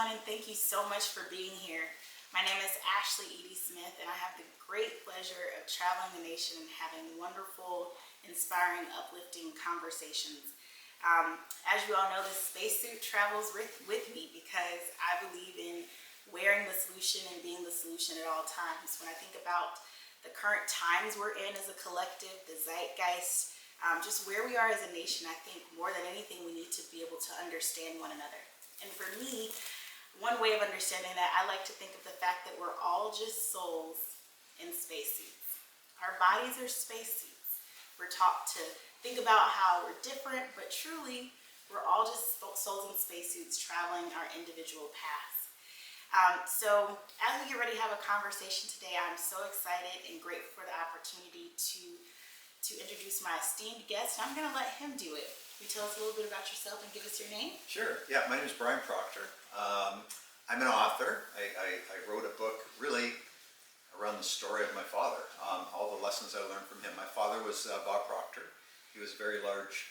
everyone, and thank you so much for being here. My name is Eady Smith, and I have the great pleasure of traveling the nation and having wonderful, inspiring, uplifting conversations. As you all know, the spacesuit travels with me because I believe in wearing the solution and being the solution at all times. When I think about the current times we're in as a collective, the zeitgeist, just where we are as a nation, I think more than anything we need to be able to understand one another. And for me, one way of understanding that, I like to think of the fact that we're all just souls in spacesuits. Our bodies are spacesuits. We're taught to think about how we're different, but truly, we're all just souls in spacesuits traveling our individual paths. So as we get ready to have a conversation today, I'm so excited and grateful for the opportunity to introduce my esteemed guest. I'm going to let him do it. Can you tell us a little bit about yourself and give us your name? Sure. Yeah, my name is Brian Proctor. I'm an author. I wrote a book really around the story of my father, all the lessons I learned from him. My father was Bob Proctor. He was a very large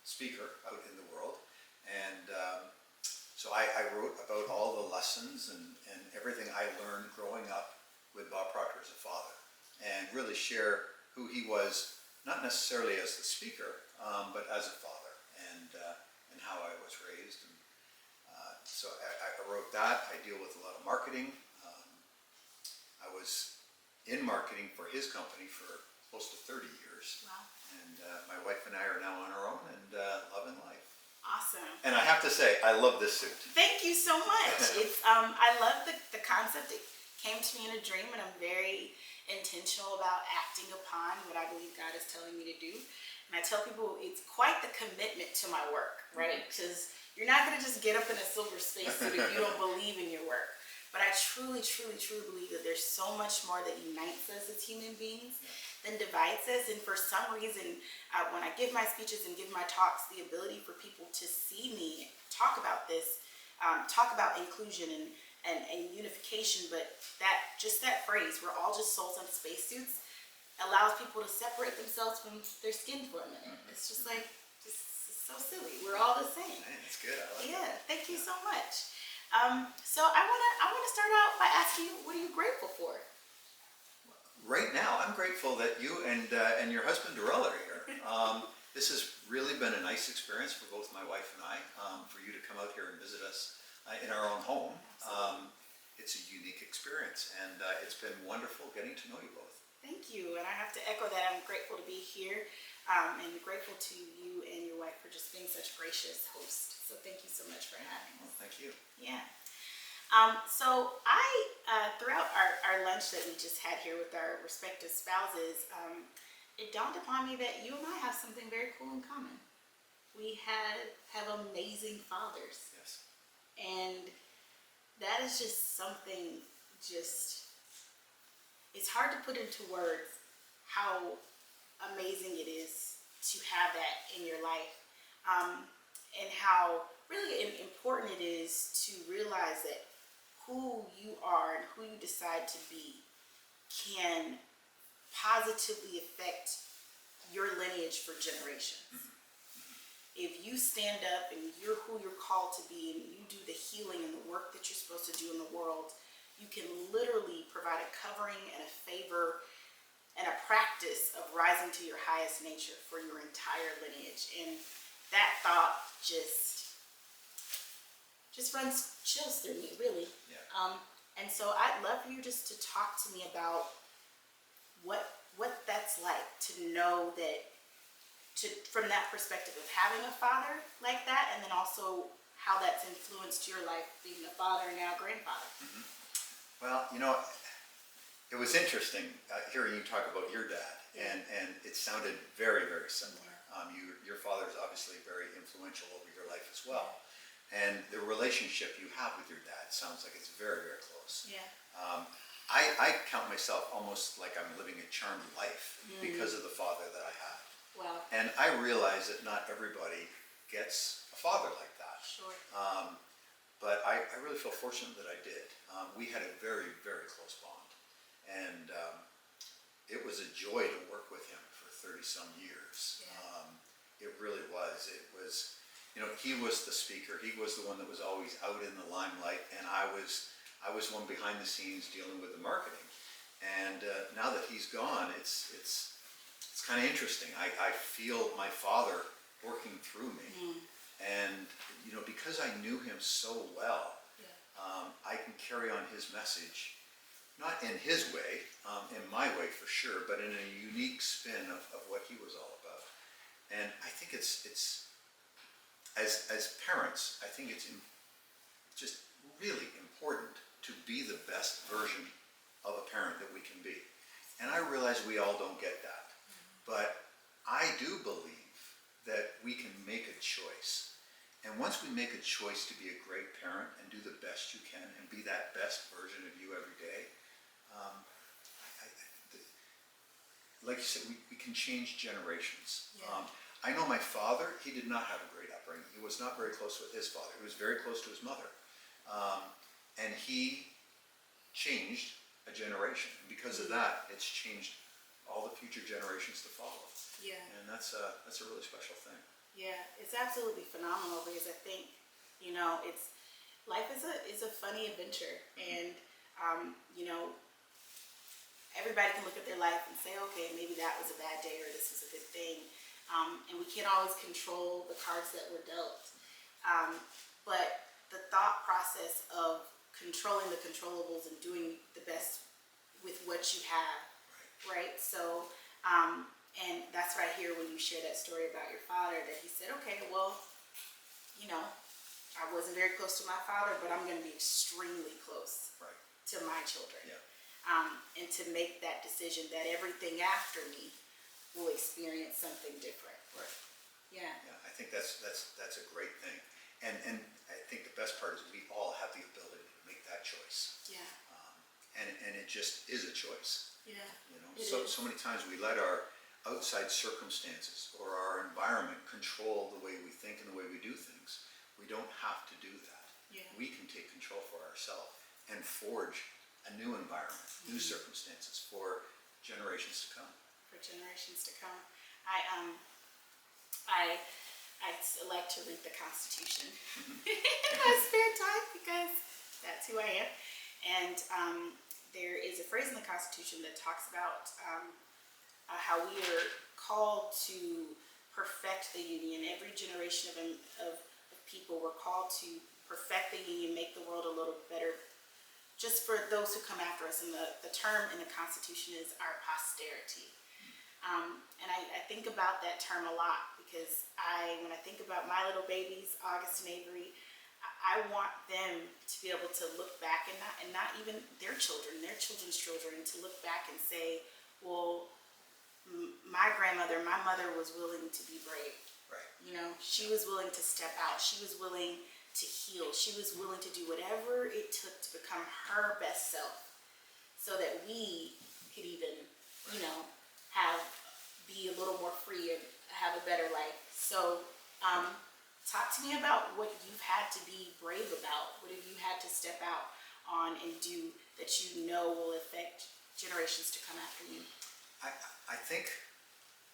speaker out in the world. And so I wrote about all the lessons and everything I learned growing up with Bob Proctor as a father, and really share who he was, not necessarily as the speaker, but as a father, and how I was raised. And so I wrote that. I deal with a lot of marketing. I was in marketing for his company for close to 30 years. Wow. And my wife and I are now on our own and loving life. Awesome. And I have to say, I love this suit. Thank you so much. It's I love the concept. It came to me in a dream, and I'm very intentional about acting upon what I believe God is telling me to do. And I tell people it's quite the commitment to my work, right? Because you're not going to just get up in a silver spacesuit if you don't believe in your work. But I truly, truly, truly believe that there's so much more that unites us as human beings than divides us. And for some reason, when I give my speeches and give my talks, the ability for people to see me talk about this, talk about inclusion and unification, but that phrase, we're all just souls in spacesuits, allows people to separate themselves from their skin for a minute. It's just like, it's so silly. We're all the same. Man, that's good. I like Yeah, that. thank you so much. So I wanna start out by asking you, what are you grateful for? Right now, I'm grateful that you and your husband Darrell are here. This has really been a nice experience for both my wife and I, for you to come out here and visit us in our own home. It's a unique experience, and it's been wonderful getting to know you both. Thank you, and I have to echo that. I'm grateful to be here, and grateful to you and your wife for just being such gracious hosts. So thank you so much for having us. Well, thank you. Yeah. So throughout our lunch that we just had here with our respective spouses, it dawned upon me that you and I have something very cool in common. We have amazing fathers. Yes. And that is just something, it's hard to put into words how amazing it is to have that in your life, and how really important it is to realize that who you are and who you decide to be can positively affect your lineage for generations. If you stand up and you're who you're called to be, and you do the healing and the work that you're supposed to do in the world, you can literally provide a covering and a favor and a practice of rising to your highest nature for your entire lineage. And that thought just runs chills through me, really. Yeah. And so I'd love for you just to talk to me about what that's like to know that, from that perspective of having a father like that, and then also how that's influenced your life being a father and now a grandfather. Mm-hmm. Well, it was interesting hearing you talk about your dad, and it sounded very, very similar. Your father is obviously very influential over your life as well, and the relationship you have with your dad sounds like it's very, very close. Yeah. I count myself almost like I'm living a charmed life because of the father that I had. Wow. And I realize that not everybody gets a father like that. Sure. But I really feel fortunate that I did. We had a very, very close bond. And it was a joy to work with him for 30-some years. Yeah. It really was. It was he was the speaker. He was the one that was always out in the limelight, and I was one behind the scenes dealing with the marketing. And now that he's gone, it's kind of interesting. I feel my father working through me, and because I knew him so well, I can carry on his message, not in his way, in my way for sure, but in a unique spin of what he was all about. And I think it's as parents, I think it's just really important to be the best version of a parent that we can be. And I realize we all don't get that, but I do believe that we can make a choice. And once we make a choice to be a great parent and do the best you can and be that best version of you every day, like you said, we can change generations. Yeah. I know my father, he did not have a great upbringing. He was not very close with his father. He was very close to his mother. And he changed a generation. And because of that, it's changed all the future generations to follow. Yeah. And that's a really special thing. Yeah, it's absolutely phenomenal because I think, life is a funny adventure, and everybody can look at their life and say, okay, maybe that was a bad day or this was a good thing, and we can't always control the cards that were dealt. But the thought process of controlling the controllables and doing the best with what you have, right? So, and that's what I hear when you share that story about your father, that he said, okay, well, I wasn't very close to my father, but I'm going to be extremely close to my children. Yeah. And to make that decision that everything after me will experience something different. Right. Yeah. Yeah, I think that's a great thing. And I think the best part is we all have the ability to make that choice. Yeah. And it just is a choice. Yeah. So many times we let our outside circumstances or our environment control the way we think and the way we do things. We don't have to do that. Yeah. We can take control for ourselves and forge a new environment, new circumstances for generations to come. For generations to come. I like to read the Constitution in my spare time because that's who I am. And there is a phrase in the Constitution that talks about how we are called to perfect the union. Every generation of people, we're called to perfect the union, make the world a little better, just for those who come after us. And the term in the Constitution is our posterity. And I think about that term a lot because when I think about my little babies, August and Avery, I want them to be able to look back and not even their children, their children's children, to look back and say, well, my grandmother, my mother was willing to be brave. Right. She was willing to step out. She was willing to heal. She was willing to do whatever it took to become her best self so that we could even, be a little more free and have a better life. So, talk to me about what you've had to be brave about. What have you had to step out on and do that will affect generations to come after you? I think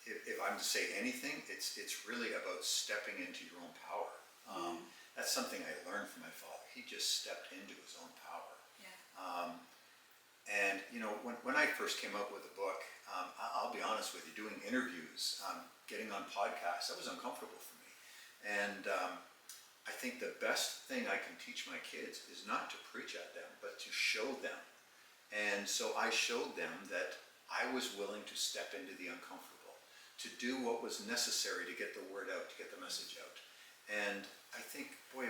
if I'm to say anything, it's really about stepping into your own power. That's something I learned from my father. He just stepped into his own power. Yeah. And when I first came up with the book, I'll be honest with you, doing interviews, getting on podcasts, that was uncomfortable for me. And I think the best thing I can teach my kids is not to preach at them, but to show them. And so I showed them that I was willing to step into the uncomfortable, to do what was necessary to get the word out, to get the message out. And I think, boy,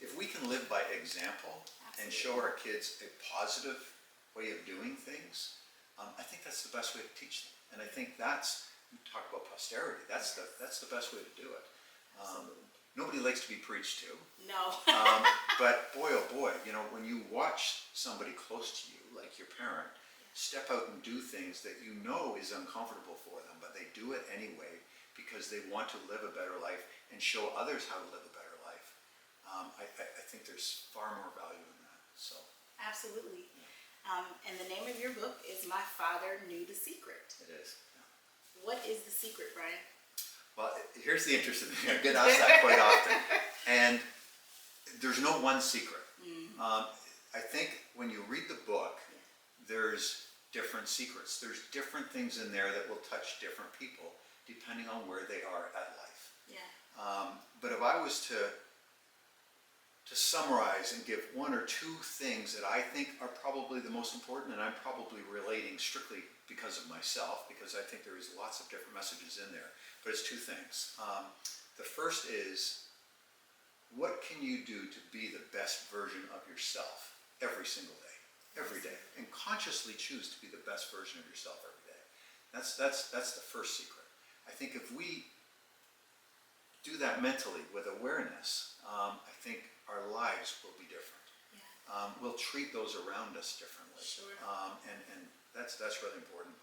if we can live by example and show our kids a positive way of doing things, I think that's the best way to teach them. And I think you talk about posterity, that's the best way to do it. Nobody likes to be preached to. No. But boy, oh boy, when you watch somebody close to you, like your parent, step out and do things that is uncomfortable for them, but they do it anyway because they want to live a better life and show others how to live a better life. I think there's far more value in that. So. Absolutely. And the name of your book is My Father Knew the Secret. It is. Yeah. What is the secret, Brian? Well, here's the interesting thing. I get asked that quite often. And there's no one secret. I think when you read the book, there's different secrets. There's different things in there that will touch different people depending on where they are at life. Yeah. But if I was to summarize and give one or two things that I think are probably the most important, and I'm probably relating strictly because of myself, because I think there is lots of different messages in there, but it's two things. The first is, what can you do to be the best version of yourself every single day, every day, and consciously choose to be the best version of yourself every day? That's the first secret. I think if we do that mentally with awareness, I think our lives will be different. Yeah. We'll treat those around us differently. Sure. And that's really important.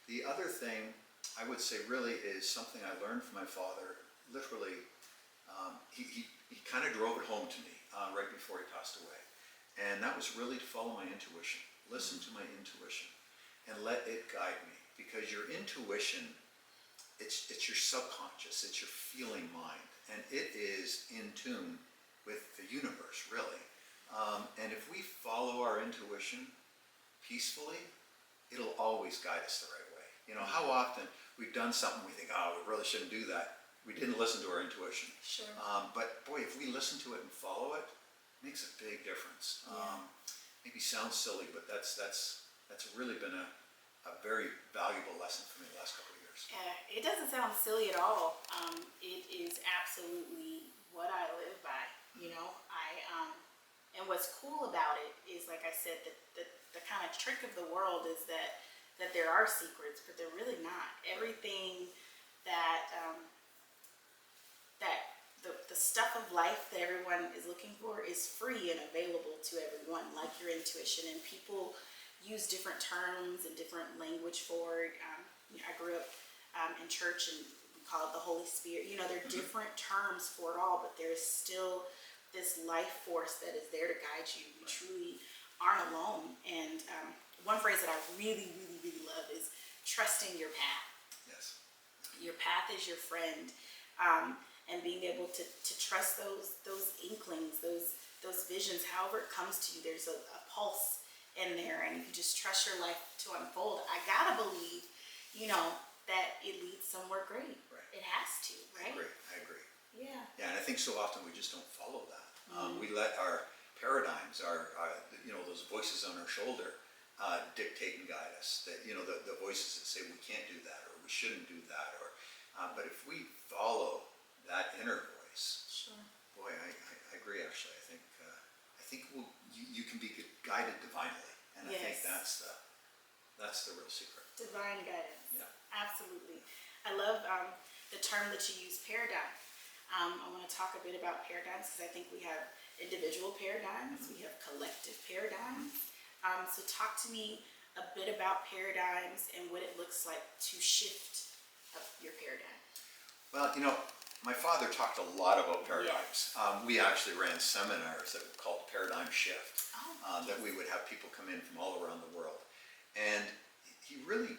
The other thing I would say really is something I learned from my father. Literally, he kind of drove it home to me right before he passed away. And that was really to follow my intuition. Listen to my intuition and let it guide me. Because your intuition, it's your subconscious, it's your feeling mind. And it is in tune with the universe, really. And if we follow our intuition peacefully, it'll always guide us the right way. You know, how often we've done something we think, oh, we really shouldn't do that. We didn't listen to our intuition. Sure. But boy, if we listen to it and follow it, it makes a big difference. Yeah. Maybe sounds silly, but that's really been a very valuable lesson for me the last couple of years. It doesn't sound silly at all. It is absolutely what I live by. You know, and what's cool about it is, like I said, the kind of trick of the world is that there are secrets, but they're really not. Everything that the stuff of life that everyone is looking for is free and available to everyone, like your intuition. And people use different terms and different language for it. You know, I grew up in church, and we call it the Holy Spirit. You know, there are different terms for it all, but there's still this life force that is there to guide you. You truly aren't alone. And one phrase that I really, really, really love is trusting your path. Yes. Your path is your friend. And being able to trust those inklings, those visions, however it comes to you. There's a pulse in there, and if you just trust your life to unfold, I gotta believe, you know, that it leads somewhere great. Right. It has to, right? I agree. Yeah. Yeah, and I think so often we just don't follow that. We let our paradigms, our you know, those voices on our shoulder dictate and guide us. That, you know, the voices that say we can't do that, or we shouldn't do that, or but if we follow that inner voice, Sure. boy, I agree. Actually, I think you can be guided divinely, and I think Yes. that's the real secret. Divine guidance. Yeah. Absolutely. I love the term that you use, paradigm. I want to talk a bit about paradigms because I think we have individual paradigms, we have collective paradigms. So talk to me a bit about paradigms and what it looks like to shift your paradigm. Well, you know, my father talked a lot about paradigms. We actually ran seminars that were called Paradigm Shift, that we would have people come in from all around the world. And he really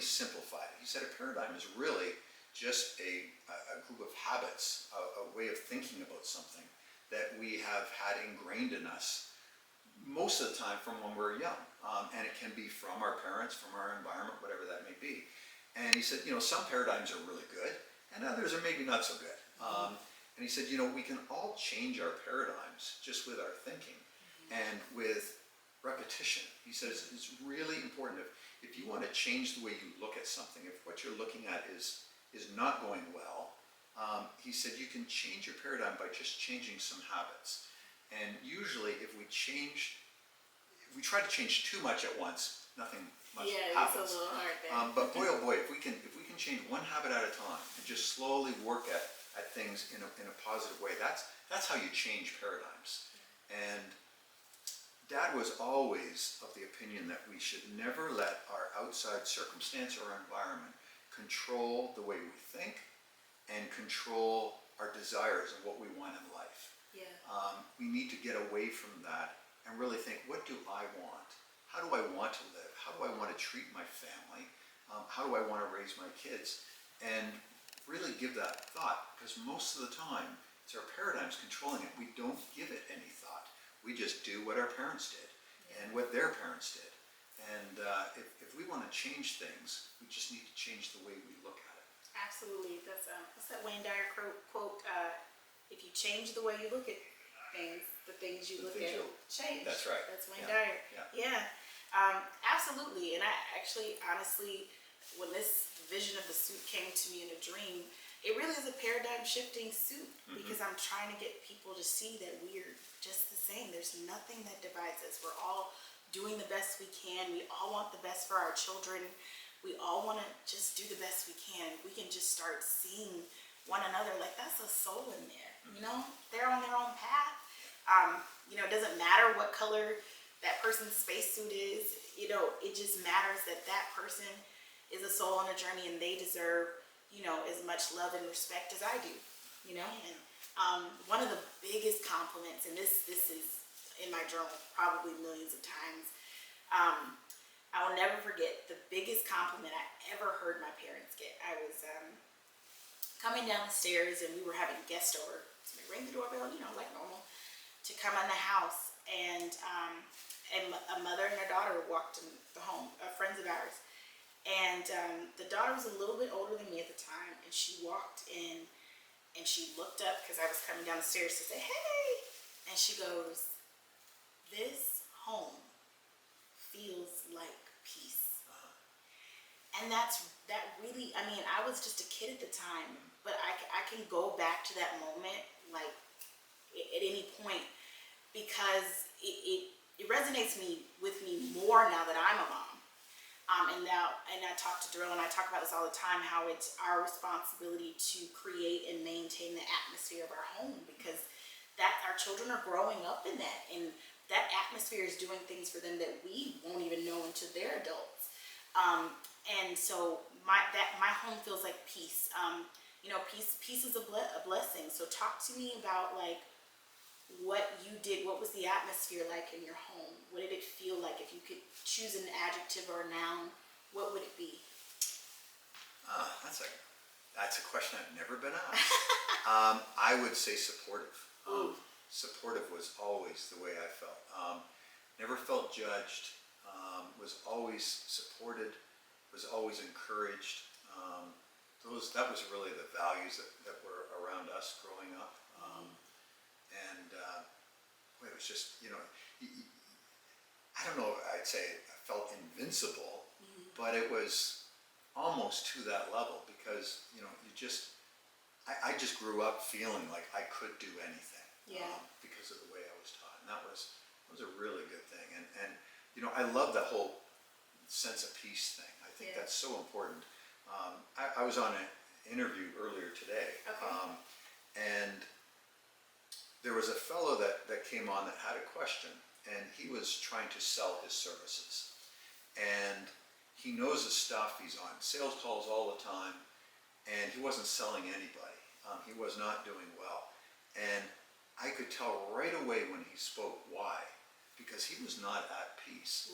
simplified it. He said a paradigm is really just a group of habits, a way of thinking about something that we have had ingrained in us most of the time from when we're young. And it can be from our parents, from our environment, whatever that may be. And he said, you know, some paradigms are really good, and others are maybe not so good. And he said, you know, we can all change our paradigms just with our thinking and with repetition. He says it's really important if you want to change the way you look at something, if what you're looking at is not going well, he said you can change your paradigm by just changing some habits. And usually if we try to change too much at once, nothing much happens. It's a little hard there. But boy, oh boy, if we can change one habit at a time and just slowly work at things in a positive way, that's how you change paradigms. And Dad was always of the opinion that we should never let our outside circumstance or environment control the way we think and control our desires and what we want in life. Yeah. We need to get away from that and really think, what do I want? How do I want to live? How do I want to treat my family? How do I want to raise my kids? and really give that thought, because most of the time it's our paradigms controlling it. We don't give it any thought. We just do what our parents did and what their parents did. And if we want to change things, we just need to change the way we look at it. Absolutely. That's what's that Wayne Dyer quote? If you change the way you look at things, the things you look at change. That's right. That's Wayne Dyer. Yeah. Absolutely. And I actually, honestly, when this vision of the suit came to me in a dream, it really is a paradigm shifting suit, because I'm trying to get people to see that we're just the same. There's nothing that divides us. We're all doing the best we can. We all want the best for our children. We all want to just do the best we can. We can just start seeing one another like that's a soul in there. You know, they're on their own path. You know, it doesn't matter what color that person's spacesuit is. You know, it just matters that that person is a soul on a journey, and they deserve, you know, as much love and respect as I do. You know, and one of the biggest compliments, and this is in my journal probably millions of times. I will never forget the biggest compliment I ever heard my parents get. I was coming down the stairs, and we were having guests over. So we rang the doorbell, you know, like normal, to come in the house, and a mother and her daughter walked in the home, friends of ours. And the daughter was a little bit older than me at the time, and she walked in, and she looked up because I was coming down the stairs to say, hey, and she goes, this home feels like peace. And that really, I mean, I was just a kid at the time, but I can go back to that moment, like, at any point, because it resonates with me more now that I'm a mom. And I talk to Darrell, and I talk about this all the time, how it's our responsibility to create and maintain the atmosphere of our home, because that our children are growing up in that, and that atmosphere is doing things for them that we won't even know until they're adults. And so my home feels like peace. You know, peace is a blessing. So talk to me about like what you did. What was the atmosphere like in your home? What did it feel like? If you could choose an adjective or a noun, what would it be? That's a question I've never been asked. I would say supportive. Supportive was always the way I felt. Never felt judged. Was always supported. Was always encouraged. That was really the values that were around us growing up. It was just, you know, I don't know, I'd say I felt invincible, but it was almost to that level, because, you know, I just grew up feeling like I could do anything. Because of the way I was taught. And that was a really good thing. And you know, I love that whole sense of peace thing. I think that's so important. I was on an interview earlier today, and there was a fellow that came on that had a question, and he was trying to sell his services. And he knows his stuff. He's on sales calls all the time, and he wasn't selling anybody. He was not doing well. And I could tell right away when he spoke why, because he was not at peace.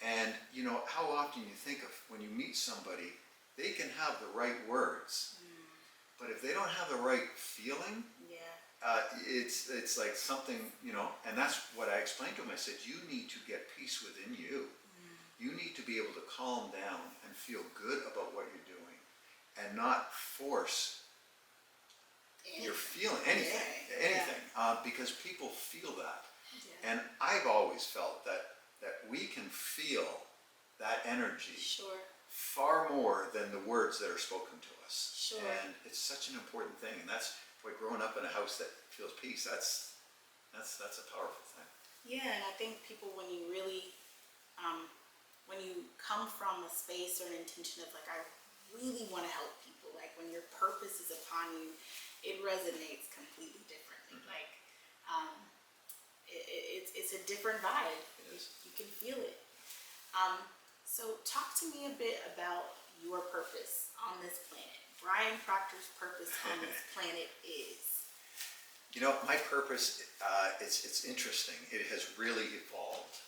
And you know, how often you think of when you meet somebody, they can have the right words, but if they don't have the right feeling, it's like something, you know. And that's what I explained to him. I said, you need to get peace within you. You need to be able to calm down and feel good about what you're doing, and not force your feeling anything, because people feel that. And I've always felt that we can feel that energy far more than the words that are spoken to us. And it's such an important thing. And that's why growing up in a house that feels peace, that's a powerful thing. Yeah, and I think people, when you really, when you come from a space or an intention of like, I really want to help people, like when your purpose is upon you, it resonates completely differently. Like, it's a different vibe. It is. You can feel it. So talk to me a bit about your purpose on this planet. Brian Proctor's purpose on this planet is? You know, my purpose, it's interesting. It has really evolved.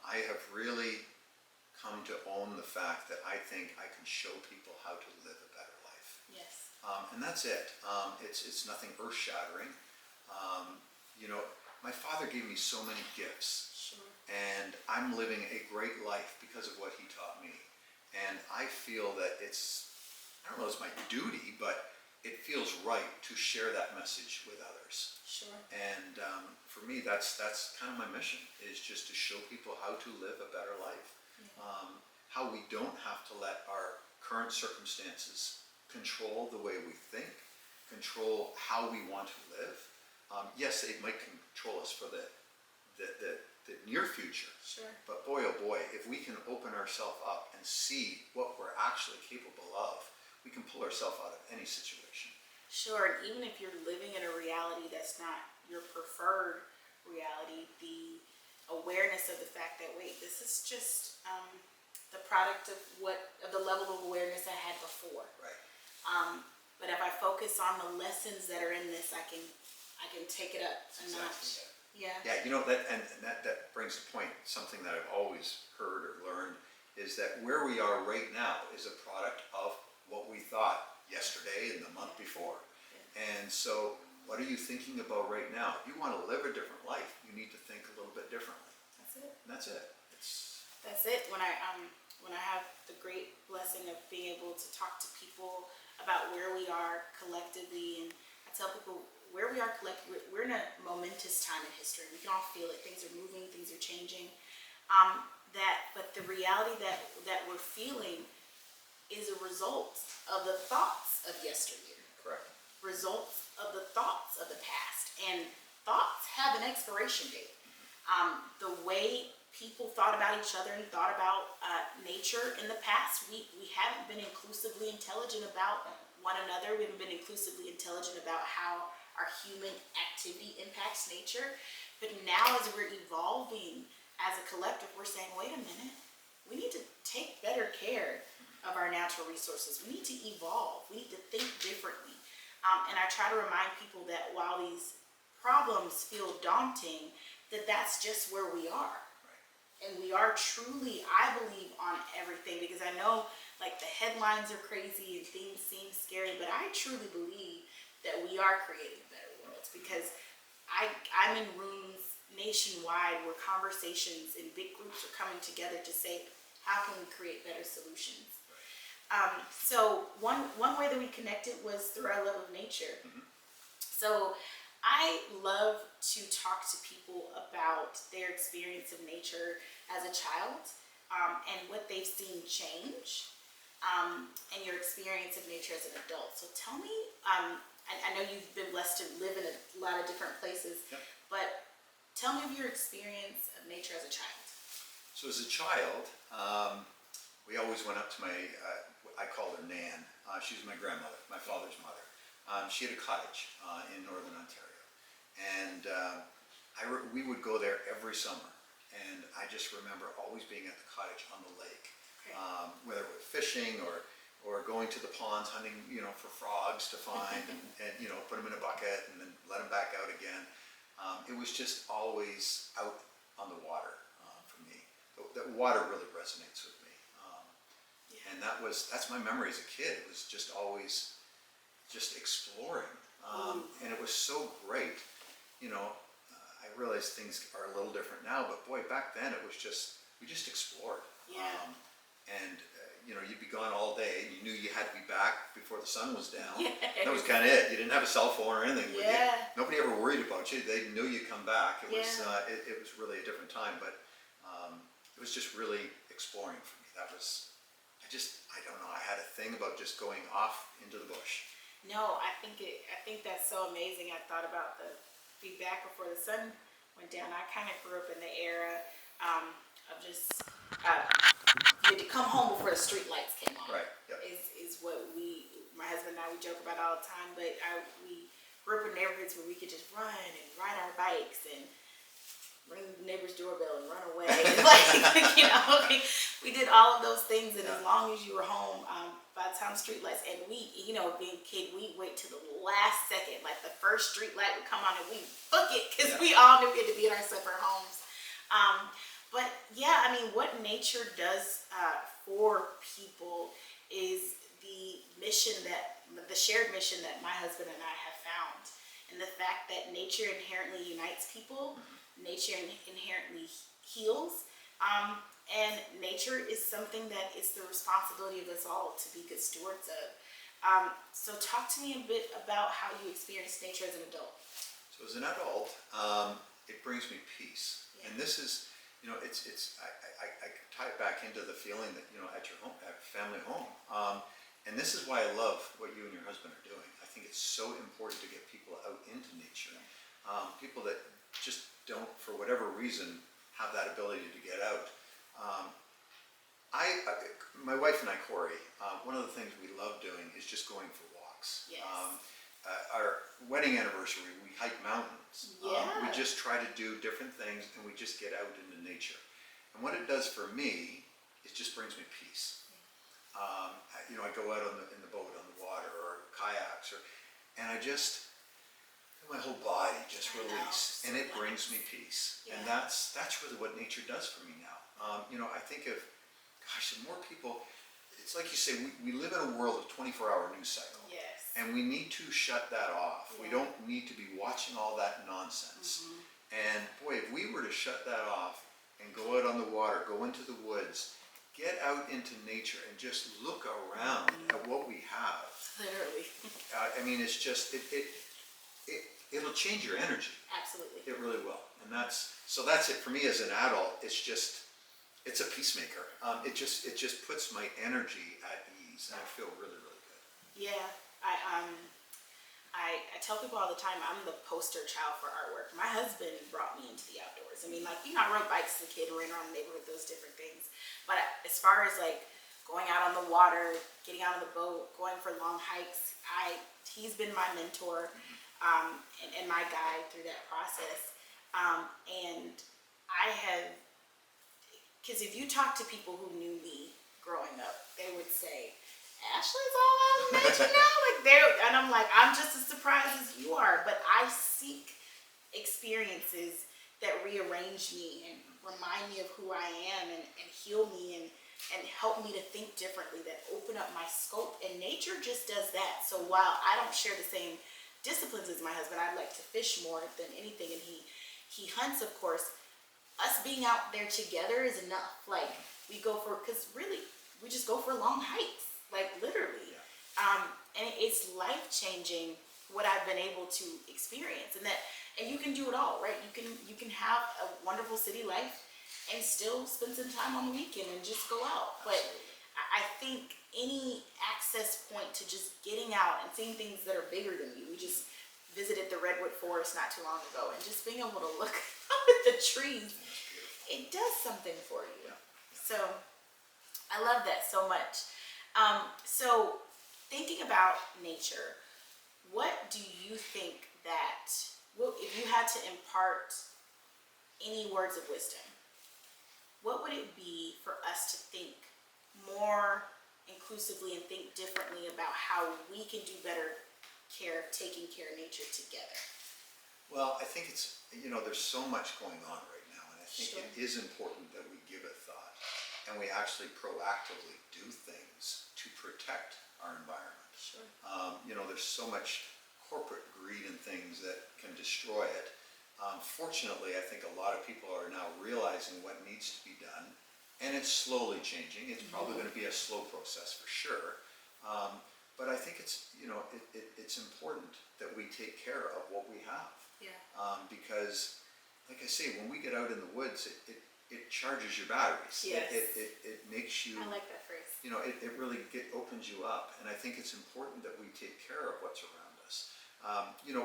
I have really come to own the fact that I think I can show people how to live a better life. Yes. And that's it. It's nothing earth-shattering. You know, my father gave me so many gifts. Sure. And I'm living a great life because of what he taught me. And I feel that it's, I don't know, it's my duty, but it feels right to share that message with others. Sure. And for me, that's kind of my mission, is just to show people how to live a better life. Yeah. How we don't have to let our current circumstances control the way we think, control how we want to live. Yes, it might control us for the near future. Sure. But boy, oh boy, if we can open ourselves up and see what we're actually capable of, we can pull ourselves out of any situation. Sure, and even if you're living in a reality that's not your preferred reality, the awareness of the fact that, wait, this is just the product of the level of awareness I had before. Right. But if I focus on the lessons that are in this, I can take it up a notch. Yeah. Yeah, you know, that brings a point, something that I've always heard or learned, is that where we are right now is a product of what we thought yesterday and the month before. Yeah. And so what are you thinking about right now? If you want to live a different life, you need to think a little bit differently. That's it. And that's it. That's it. When I have the great blessing of being able to talk to people about where we are collectively, and I tell people where we are collectively, we're in a momentous time in history. We can all feel it. Things are moving. Things are changing. But the reality that we're feeling is a result of the thoughts of yesteryear. Correct. Results of the thoughts of the past. And thoughts have an expiration date. The way people thought about each other and thought about nature in the past, we haven't been inclusively intelligent about one another. We haven't been inclusively intelligent about how our human activity impacts nature. But now, as we're evolving as a collective, we're saying, wait a minute, we need to take better care of our natural resources. We need to evolve. We need to think differently. And I try to remind people that while these problems feel daunting, that's just where we are. Right. And we are truly, I believe, on everything, because I know like the headlines are crazy and things seem scary, but I truly believe that we are creating better worlds, because I'm in rooms nationwide where conversations in big groups are coming together to say, how can we create better solutions? So one way that we connected was through our love of nature. Mm-hmm. So I love to talk to people about their experience of nature as a child, and what they've seen change, and your experience of nature as an adult. So tell me, I know you've been blessed to live in a lot of different places, yep. But tell me of your experience of nature as a child. So as a child, we always went up to my, I called her Nan. She was my grandmother, my father's mother. She had a cottage in northern Ontario. And we would go there every summer. And I just remember always being at the cottage on the lake, okay. Whether it was fishing or going to the ponds, hunting, for frogs to find and put them in a bucket and then let them back out again. It was just always out on the water for me. That water really resonates with me. Yeah. And that's my memory as a kid. It was just always just exploring. And it was so great. I realize things are a little different now, but boy, back then it was we just explored. Yeah. You'd be gone all day, and you knew you had to be back before the sun was down. Yes. That was kind of it. You didn't have a cell phone or anything. Yeah. Nobody ever worried about you. They knew you'd come back. It yeah. was it was really a different time, but it was just really exploring for me. That was, I don't know. I had a thing about just going off into the bush. No, I think that's so amazing. I thought about the be back before the sun went down. I kind of grew up in the era of just you had to come home before the street lights came on. Right. Yep. Is what my husband and I, we joke about all the time. But we grew up in neighborhoods where we could just run and ride our bikes and ring the neighbor's doorbell and run away. And we did all of those things. And as long as you were home, by the time street lights, and we, being a kid, we wait till the last second, like the first street light would come on and we book it, because we all knew we had to be in our separate homes. But yeah, I mean, what nature does for people is the shared mission that my husband and I have found. And the fact that nature inherently unites people, nature inherently heals, and nature is something that it's the responsibility of us all to be good stewards of. So talk to me a bit about how you experience nature as an adult. So as an adult, it brings me peace. Yeah. And this is, I tie it back into the feeling that, at your home, at family home. And this is why I love what you and your husband are doing. I think it's so important to get people out into nature. People that just don't, for whatever reason, have that ability to get out. My wife and I, Corey, one of the things we love doing is just going for walks. Yes. Our wedding anniversary, we hike mountains. Yeah. We just try to do different things, and we just get out into nature. And what it does for me, it just brings me peace. I go out in the boat on the water or kayaks, and my whole body just release, and it brings me peace. Yeah. And that's really what nature does for me now. I think of, gosh, the more people, it's like you say, we live in a world of 24-hour news cycle. Yes. And we need to shut that off. Yeah. We don't need to be watching all that nonsense. And boy, if we were to shut that off and go out on the water, go into the woods, get out into nature and just look around at what we have. Literally. I mean, it's just, it'll change your energy. Absolutely. It really will. And that's it for me as an adult. It's a peacemaker. It just puts my energy at ease, and I feel really, really good. Yeah. I tell people all the time, I'm the poster child for artwork. My husband brought me into the outdoors. I mean, I rode bikes as a kid and ran around the neighborhood, those different things. But as far as like going out on the water, getting out of the boat, going for long hikes, he's been my mentor and my guide through that process. And I have, because if you talk to people who knew me growing up, they would say, Ashley's all out of nature now, and I'm like, I'm just as surprised as you are. But I seek experiences that rearrange me and remind me of who I am, and heal me and help me to think differently, that open up my scope. And nature just does that. So while I don't share the same disciplines as my husband, I like to fish more than anything, and he hunts, of course. Us being out there together is enough. Like, because really, we just go for long hikes. Like, literally. Yeah. And it's life-changing what I've been able to experience. And you can do it all, right? You can have a wonderful city life and still spend some time on the weekend and just go out. But I think any access point to just getting out and seeing things that are bigger than you. We just visited the Redwood Forest not too long ago, and just being able to look up at the trees, it does something for you. Yeah. So I love that so much. So thinking about nature, what do you think that, if you had to impart any words of wisdom, what would it be for us to think more inclusively and think differently about how we can do better taking care of nature together? Well, I think it's, there's so much going on right now, and I think Sure. it is important that we give it thought and we actually proactively do things to protect our environment. Sure. There's so much corporate greed and things that can destroy it. Fortunately, I think a lot of people are now realizing what needs to be done, and it's slowly changing. It's probably going to be a slow process for sure. But I think it's important that we take care of what we have. Yeah. Because, like I say, when we get out in the woods, it charges your batteries. Yes. It makes you. I like that phrase. It really opens you up, and I think it's important that we take care of what's around us.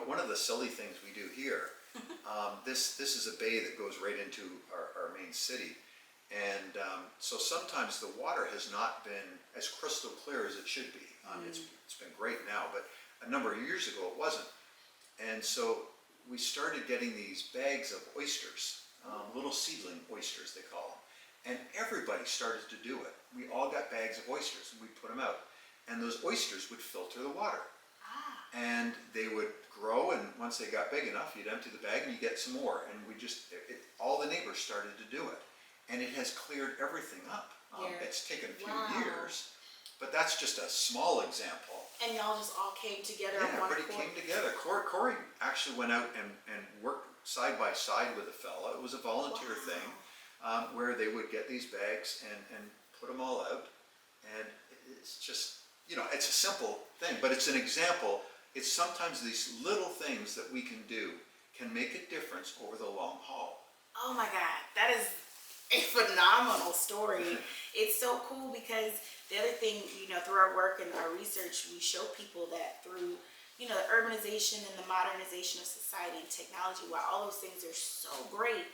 One of the silly things we do here, this is a bay that goes right into our main city, and so sometimes the water has not been as crystal clear as it should be. It's been great now, but a number of years ago it wasn't, and so we started getting these bags of oysters, little seedling oysters they call them. And everybody started to do it. We all got bags of oysters, and we put them out. And those oysters would filter the water. And they would grow, and once they got big enough, you'd empty the bag and you get some more. And all the neighbors started to do it. and it has cleared everything up. It's taken a few Wow. years, but that's just a small example. And y'all just all came together Yeah, on one everybody accord. came together. Corey actually went out and worked side by side with a fella. It was a volunteer Wow. thing where they would get these bags and put them all out. And it's just, it's a simple thing, but it's an example. It's sometimes these little things that we can do can make a difference over the long haul. Oh my God, that is a phenomenal story. It's so cool because the other thing, through our work and our research, we show people that through, the urbanization and the modernization of society and technology, while all those things are so great,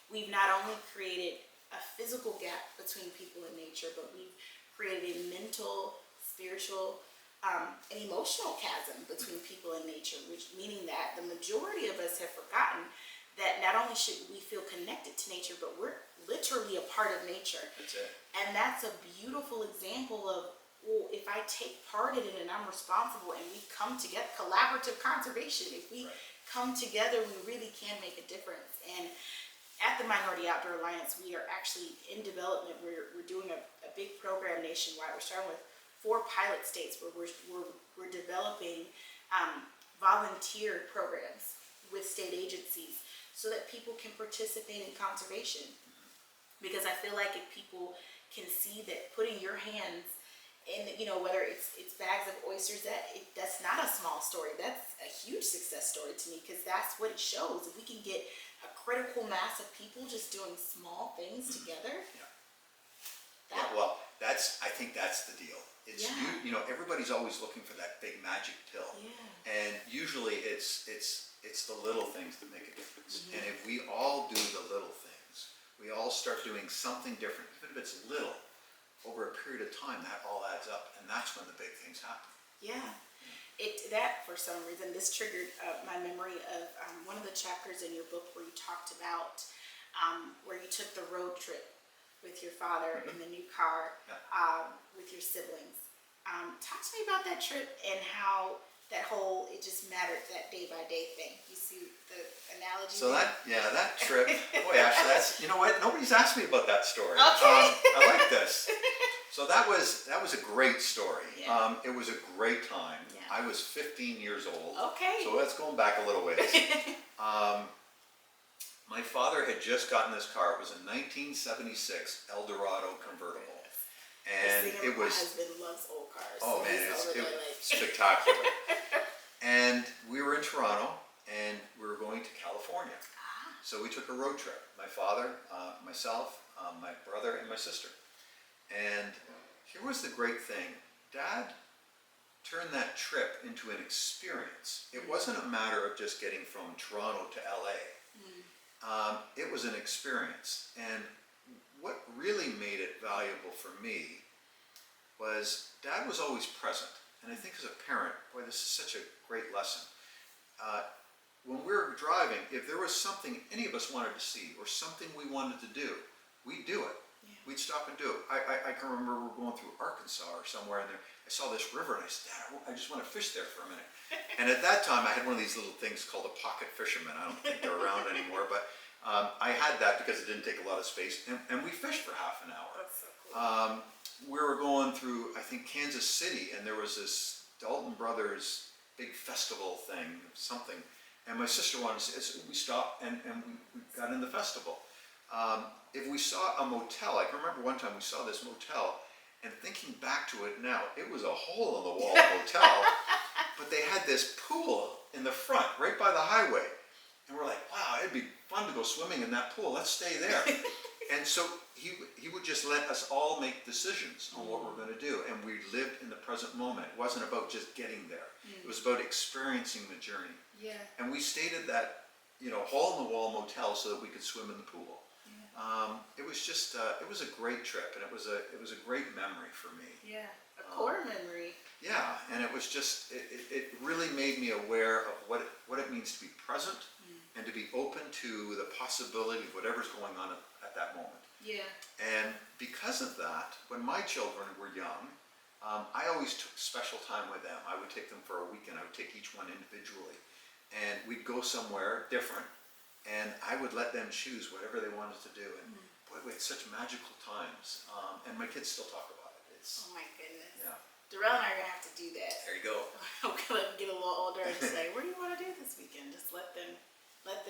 we've not only created a physical gap between people and nature, but we've created a mental, spiritual, and emotional chasm between people and nature, which meaning that the majority of us have forgotten that not only should we feel connected to nature, but we're literally a part of nature. That's it. And that's a beautiful example of, well, if I take part in it and I'm responsible and we come together, collaborative conservation, if we come together, we really can make a difference. And at the Minority Outdoor Alliance, we are actually in development. We're doing a big program nationwide. We're starting with 4 pilot states where we're developing volunteer programs with state agencies so that people can participate in conservation. Because I feel like if people can see that putting your hands in, whether it's bags of oysters, that's not a small story. That's a huge success story to me, because that's what it shows. If we can get a critical mass of people just doing small things together. Well, I think that's the deal. It's everybody's always looking for that big magic pill. And usually it's the little things that make a difference. And if we all do the little things, we all start doing something different, even if it's little, over a period of time, that all adds up, and that's when the big things happen. That for some reason, this triggered my memory of one of the chapters in your book where you talked about where you took the road trip with your father in the new car with your siblings. Talk to me about that trip and how it just mattered, that day by day thing. You see the analogy? So that trip, boy, Ashley, that's, what? Nobody's asked me about that story. Okay. I like this. So that was a great story. It was a great time. I was 15 years old. Okay. So that's going back a little ways. My father had just gotten this car. It was a 1976 Eldorado convertible. And it was, my husband loves old cars. Oh so man, it was like spectacular. And we were in Toronto, and we were going to California. So we took a road trip. My father, myself, my brother, and my sister. And here was the great thing. Dad turned that trip into an experience. It wasn't a matter of just getting from Toronto to LA. It was an experience. And what really made it valuable for me was Dad was always present. And I think as a parent, boy, this is such a great lesson. When we were driving, if there was something any of us wanted to see or something we wanted to do, we'd do it. We'd stop and do it. I can remember we were going through Arkansas or somewhere, and I saw this river, and I said, Dad, I just want to fish there for a minute. And at that time, I had one of these little things called a pocket fisherman. I don't think they're around anymore, but I had that because it didn't take a lot of space, and we fished for half an hour. That's so cool. We were going through, I think, Kansas City, and there was this Dalton Brothers big festival thing, something, and my sister wanted to see it, so we stopped, and we got in the festival. If we saw a motel, I can remember one time we saw this motel, and thinking back to it now, it was a hole-in-the-wall motel, but they had this pool in the front, right by the highway. And we're like, wow, it'd be fun to go swimming in that pool. Let's stay there. And so he would just let us all make decisions on what we're going to do. And we lived in the present moment. It wasn't about just getting there. It was about experiencing the journey. And we stayed at that, hole-in-the-wall motel so that we could swim in the pool. It was just, it was a great trip, and it was a great memory for me. A core memory. Yeah, and it was just, it really made me aware of what it means to be present and to be open to the possibility of whatever's going on at that moment. And because of that, when my children were young, I always took special time with them. I would take them for a weekend. I would take each one individually, and we'd go somewhere different, and I would let them choose whatever they wanted to do. And boy, boy, it's such magical times. And my kids still talk about it. Oh my goodness. Yeah. Darrell and I are gonna have to do that. There you go. I'm gonna get a little older and say, "What do you want to do this weekend?" Just let them.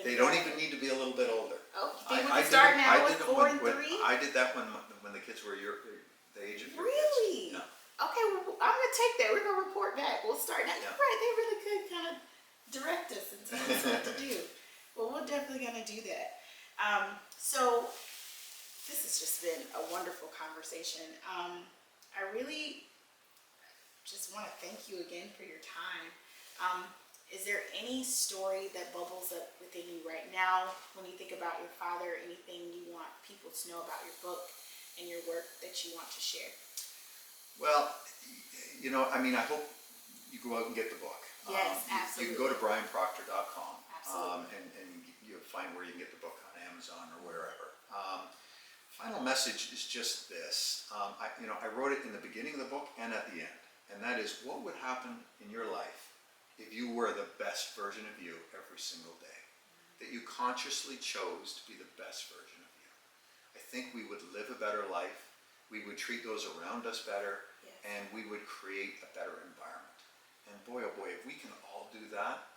They don't even need to be a little bit older. Oh, you think we can start now with 4 and 3? I did that when the kids were the age of your Really? kids. Yeah. Okay, well, I'm gonna take that. We're gonna report back. We'll start now. Yeah. You're right. They really could kind of direct us and tell us what to do. Well, we're definitely gonna do that. So this has just been a wonderful conversation. I really just want to thank you again for your time. Is there any story that bubbles up within you right now when you think about your father? Anything you want people to know about your book and your work that you want to share? Well, I hope you go out and get the book. Yes, You can absolutely. go to brianproctor.com Absolutely. and you'll find where you can get the book on Amazon or wherever. Final message is just this. I wrote it in the beginning of the book and at the end, and that is, what would happen in your life if you were the best version of you every single day? That you consciously chose to be the best version of you. I think we would live a better life, we would treat those around us better, Yes. and we would create a better environment. And boy, oh boy, if we can all do that,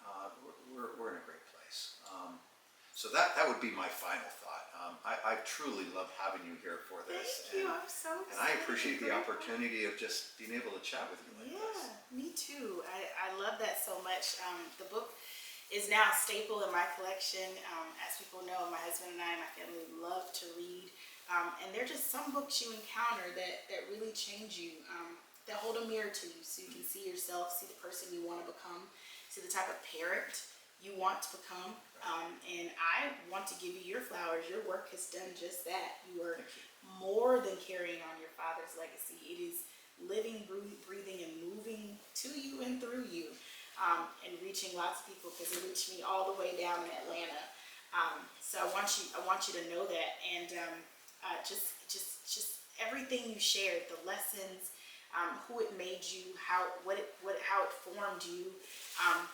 we're in a great place. So that would be my final thought. I truly love having you here for this. Thank you. I'm so excited. And I appreciate the opportunity of just being able to chat with you like this. Yeah, me too. I love that so much. The book is now a staple in my collection. As people know, my husband and I and my family love to read. And there are just some books you encounter that really change you, that hold a mirror to you so you can see yourself, see the person you want to become, see the type of parent you want to become. And I want to give you your flowers. Your work has done just that. You are more than carrying on your father's legacy. It is living, breathing, and moving to you and through you, and reaching lots of people, because it reached me all the way down in Atlanta. So I want you to know that, and just everything you shared, the lessons, who it made you, how it formed you.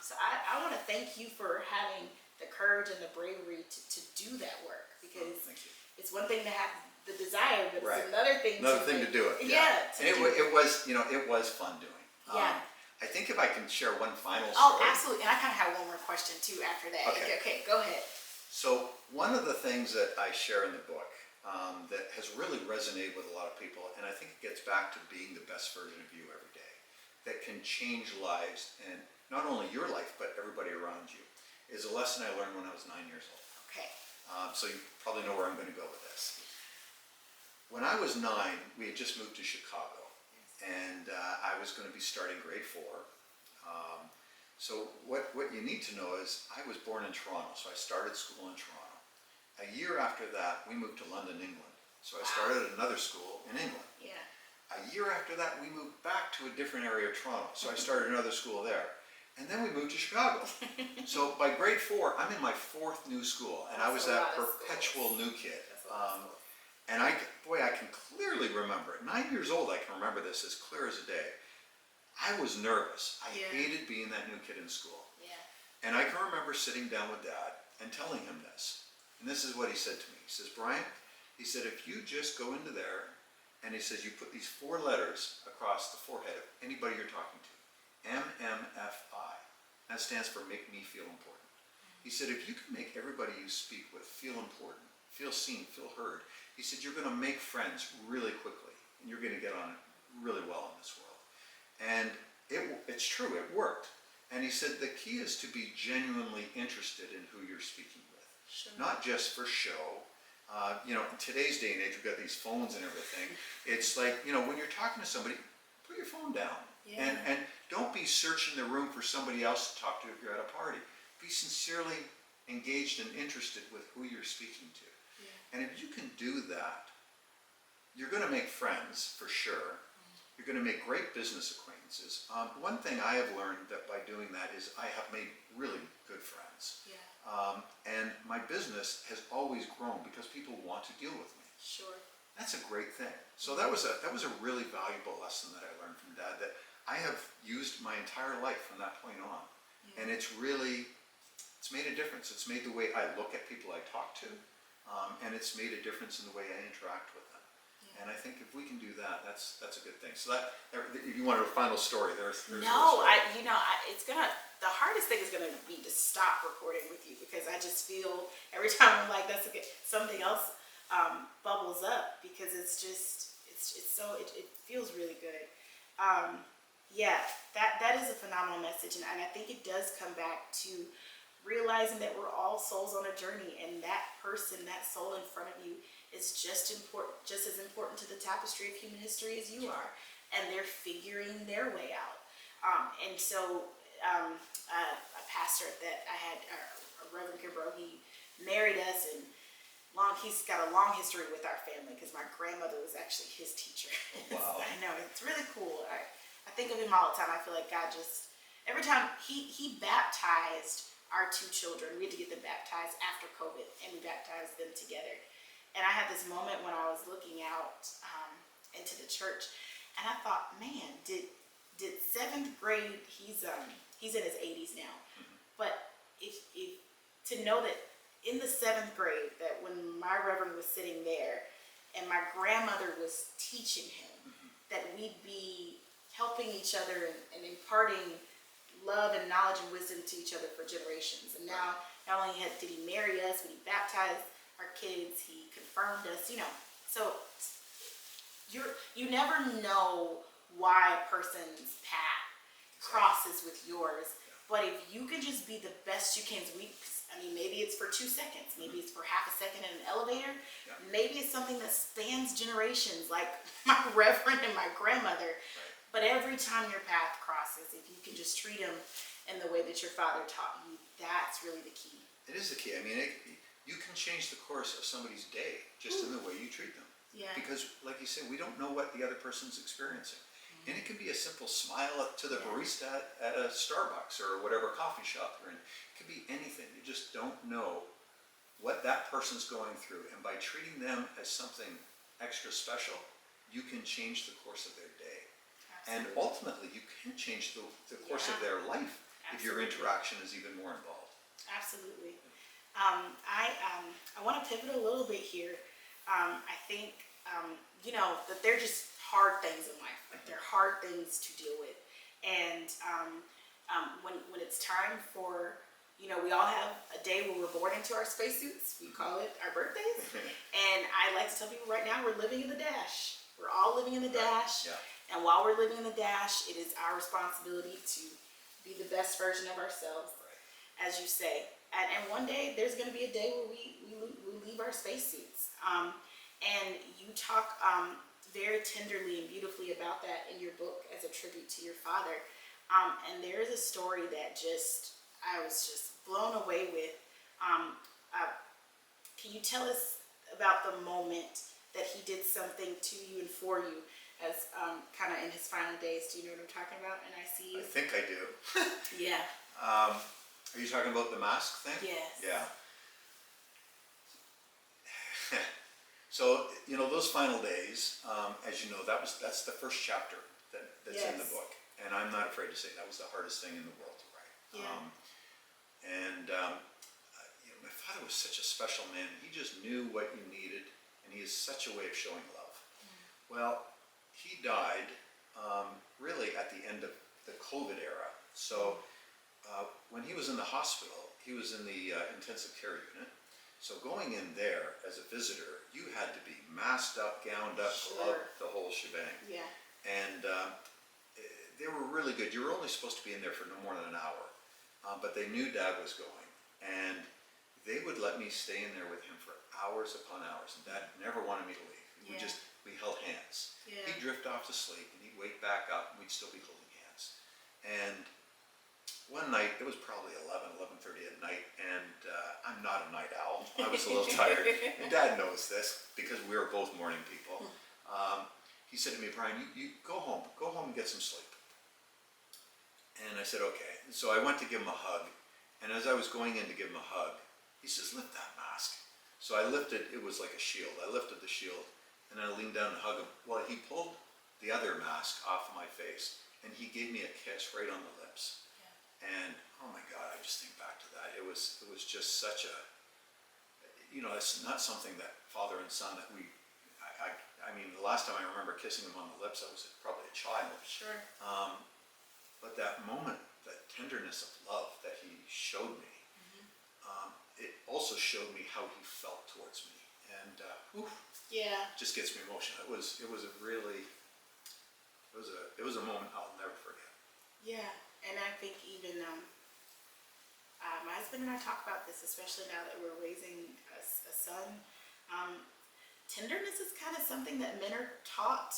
So I want to thank you for having the courage and the bravery to do that work, because Thank you. it's one thing to have the desire, but Right. it's another thing to do it. Yeah. And it was fun doing. Yeah. I think if I can share one final story. Oh, absolutely. And I kind of have one more question too after that. Okay, go ahead. So one of the things that I share in the book that has really resonated with a lot of people, and I think it gets back to being the best version of you every day, that can change lives, and not only your life, but everybody around you, is a lesson I learned when I was 9 years old. Okay. So you probably know where I'm going to go with this. When I was 9, we had just moved to Chicago, and I was going to be starting grade 4. So what you need to know is I was born in Toronto, so I started school in Toronto. A year after that, we moved to London, England. So I started at another school in England. Yeah. A year after that, we moved back to a different area of Toronto. So I started another school there. And then we moved to Chicago. So by grade 4, I'm in my 4th new school, and I was that perpetual new kid. And I can clearly remember it. 9 years old, I can remember this as clear as a day. I was nervous. I hated being that new kid in school. Yeah. And I can remember sitting down with Dad and telling him this. And this is what he said to me. He says, Brian, he said, if you just go into there, and he says, you put these 4 letters across the forehead of anybody you're talking to. MMFI. That stands for make me feel important. He said, if you can make everybody you speak with feel important, feel seen, feel heard, he said, you're going to make friends really quickly, and you're going to get on really well in this world. And it's true, it worked. And he said, the key is to be genuinely interested in who you're speaking with. Sure. Not just for show. In today's day and age, we've got these phones and everything. It's like, when you're talking to somebody, put your phone down. Yeah. And don't be searching the room for somebody else to talk to if you're at a party. Be sincerely engaged and interested with who you're speaking to. Yeah. And if you can do that, you're going to make friends for sure. You're going to make great business acquaintances. One thing I have learned that by doing that is I have made really good friends. Yeah. And my business has always grown because people want to deal with me. Sure. That's a great thing. So that was a really valuable lesson that I learned from Dad that I have used my entire life from that point on. Yeah. And it's made a difference. It's made the way I look at people I talk to. and it's made a difference in the way I interact with them. And I think if we can do that, that's a good thing. So if you wanted a final story, there's No, it's gonna, the hardest thing is gonna be to stop recording with you, because I just feel every time I'm like, that's okay, something else bubbles up, because it's just, it feels really good. Yeah, that is a phenomenal message, and I think it does come back to realizing that we're all souls on a journey, and that person, that soul in front of you is just as important to the tapestry of human history as you are, and they're figuring their way out. And so a pastor that I had, Reverend Kimbrough, he married us, and he's got a long history with our family, because my grandmother was actually his teacher. Wow. I know, it's really cool. I think of him all the time. I feel like God just, every time he baptized our two children. We had to get them baptized after COVID, and we baptized them together. And I had this moment when I was looking out into the church, and I thought, man, did seventh grade? He's in his 80s now, but if to know that in the seventh grade, that when my reverend was sitting there, and my grandmother was teaching him, that we'd be helping each other and imparting love and knowledge and wisdom to each other for generations. And now, not only did he marry us, but he baptized our kids, he confirmed us, so you never know why a person's path crosses with yours, but if you can just be the best you can, maybe it's for 2 seconds, maybe it's for half a second in an elevator, maybe it's something that spans generations, like my reverend and my grandmother, but every time your path crosses, if you can just treat them in the way that your father taught you, that's really the key. It is the key. You can change the course of somebody's day just in the way you treat them. Yeah. Because, like you said, we don't know what the other person's experiencing. And it can be a simple smile up to the barista at a Starbucks or whatever coffee shop you're in. It could be anything. You just don't know what that person's going through. And by treating them as something extra special, you can change the course of their day. Absolutely. And ultimately, you can change the course of their life if your interaction is even more involved. Absolutely. I want to pivot a little bit here. I think, that they're just hard things in life. Like, they're hard things to deal with. And when it's time for, we all have a day where we're born into our spacesuits. We call it our birthdays. And I like to tell people right now, we're living in the dash. We're all living in the dash. Yeah. And while we're living in the dash, it is our responsibility to be the best version of ourselves, as you say. And one day, there's going to be a day where we leave our spacesuits. And you talk very tenderly and beautifully about that in your book as a tribute to your father. And there is a story that I was just blown away with. Can you tell us about the moment that he did something to you and for you as kind of in his final days? Do you know what I'm talking about? And I see you. I think I do. Yeah. Are you talking about the mask thing? Yes. Yeah. So, those final days, as you know, that's the first chapter that's in the book. And I'm not afraid to say that was the hardest thing in the world to write. Yeah. My father was such a special man. He just knew what you needed, and he has such a way of showing love. Well, he died really at the end of the COVID era. So when he was in the hospital, he was in the intensive care unit. So going in there as a visitor, you had to be masked up, gowned up, gloved, the whole shebang. Yeah. And they were really good. You were only supposed to be in there for no more than an hour. But they knew Dad was going. And they would let me stay in there with him for hours upon hours. And Dad never wanted me to leave. We held hands. Yeah. He'd drift off to sleep, and he'd wake back up, and we'd still be holding hands. And one night, it was probably 11:30 at night, and I'm not a night owl. I was a little tired. And Dad knows this, because we were both morning people. He said to me, Brian, you go home and get some sleep. And I said, okay. And so I went to give him a hug, and as I was going in to give him a hug, he says, lift that mask. So I lifted, it was like a shield. I lifted the shield, and I leaned down and hugged him. Well, he pulled the other mask off of my face, and he gave me a kiss right on the lips. And oh my God, I just think back to that. It was just such a, it's not something that father and son that I mean, the last time I remember kissing him on the lips, I was probably a child. Sure. But that moment, that tenderness of love that he showed me, it also showed me how he felt towards me, and Yeah. just gets me emotional. It was a really, it was a moment I'll never forget. Yeah. And I think even my husband and I talk about this, especially now that we're raising a son. Tenderness is kind of something that men are taught,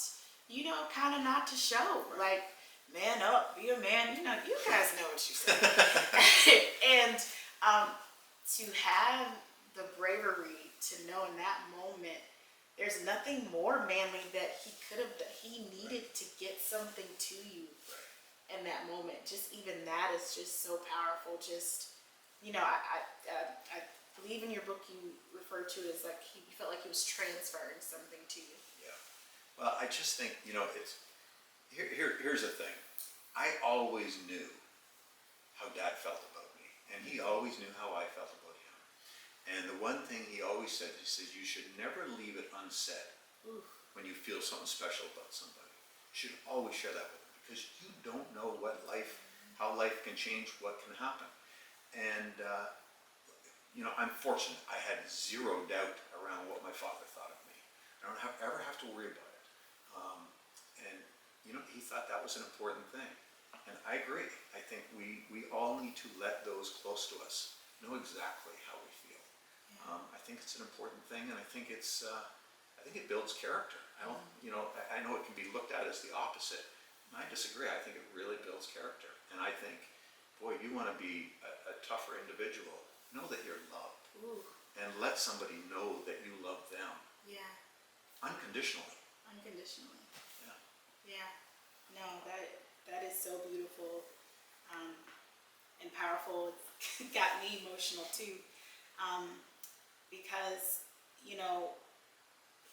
kind of not to show. Like, man up, be a man. You guys know what you say. And to have the bravery to know in that moment, there's nothing more manly that he could have done. He needed to get something to you in that moment. Just even that is just so powerful. Just, I believe in your book you referred to it as like he felt like he was transferring something to you. Yeah. Well, I just think, it's here's the thing. I always knew how Dad felt about me, and he always knew how I felt about him. And the one thing he always said, he says, you should never leave it unsaid. Ooh. When you feel something special about somebody. You should always share that with them, because you don't know how life can change, what can happen. And I'm fortunate. I had zero doubt around what my father thought of me. I don't ever have to worry about it. And he thought that was an important thing. And I agree. I think we all need to let those close to us know exactly how we feel. Yeah. I think it's an important thing, and I think it builds character. I know it can be looked at as the opposite. And I disagree. I think it really builds character. And I think, boy, you want to be a tougher individual. Know that you're loved. Ooh. And let somebody know that you love them. Yeah. Unconditionally. Unconditionally. Yeah. Yeah. No, that is so beautiful and powerful. It got me emotional too, because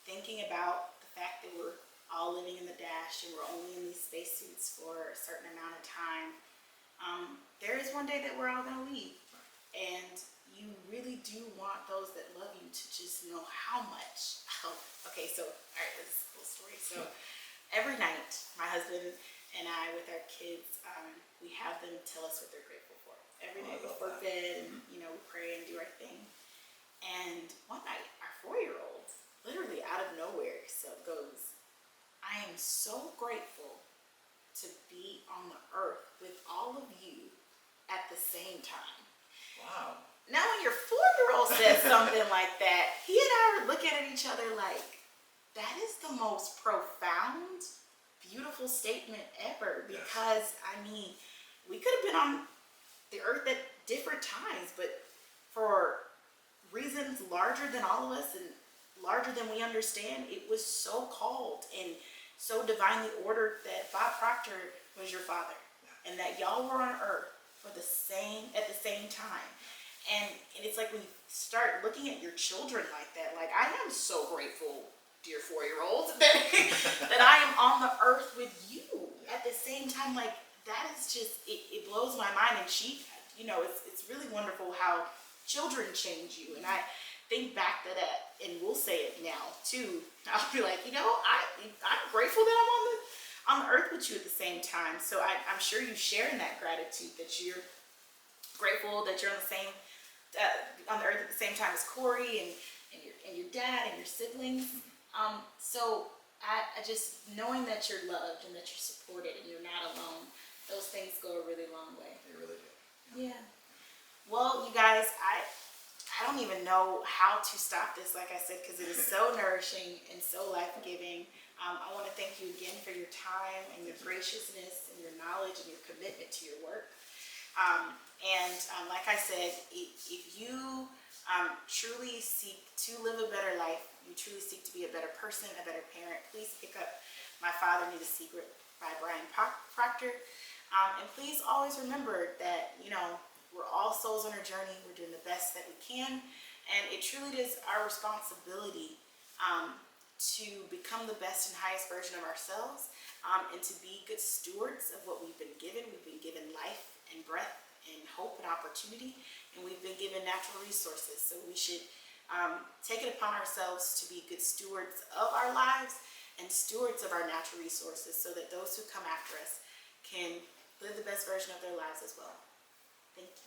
thinking about the fact that we're all living in the dash and we're only in these spacesuits for a certain amount of time. There is one day that we're all going to leave, and you really do want those that love you to just know how much. Okay, so all right, this is a cool story. So every night, my husband and I, with our kids, we have them tell us what they're grateful for. Every night before bed, and we pray and do our thing. And one night, our 4-year-old, literally out of nowhere, goes, "I am so grateful to be on the earth with all of you at the same time." Wow. Now, when your 4-year-old says something like that, he and I are looking at each other like, that is the most profound, beautiful statement ever. Because, we could have been on the earth at different times, but for reasons larger than all of us and larger than we understand, it was so called and so divinely ordered that Bob Proctor was your father, and that y'all were on earth at the same time. And it's like when you start looking at your children like that, like, I am so grateful, dear 4-year-old, that I am on the earth with you at the same time. Like, that is just, it blows my mind. And it's really wonderful how children change you. And I think back to that, and we'll say it now too. I'll be like, I'm grateful that I'm on the earth with you at the same time. So I'm sure you share in that gratitude, that you're grateful that you're on the earth at the same time as Corey and your dad and your siblings. So I just, knowing that you're loved and that you're supported and you're not alone, those things go a really long way. They really do. Yeah. Well, you guys, I don't even know how to stop this, like I said, because it is so nourishing and so life-giving. I want to thank you again for your time and your graciousness and your knowledge and your commitment to your work. Like I said, if you truly seek to live a better life, you truly seek to be a better person, a better parent, please pick up My Father Knew the Secret by Brian Proctor. And please always remember that, we're all souls on our journey. We're doing the best that we can. And it truly is our responsibility to become the best and highest version of ourselves, and to be good stewards of what we've been given. We've been given life and breath and hope and opportunity, and we've been given natural resources. So we should take it upon ourselves to be good stewards of our lives and stewards of our natural resources so that those who come after us can live the best version of their lives as well. Thank you.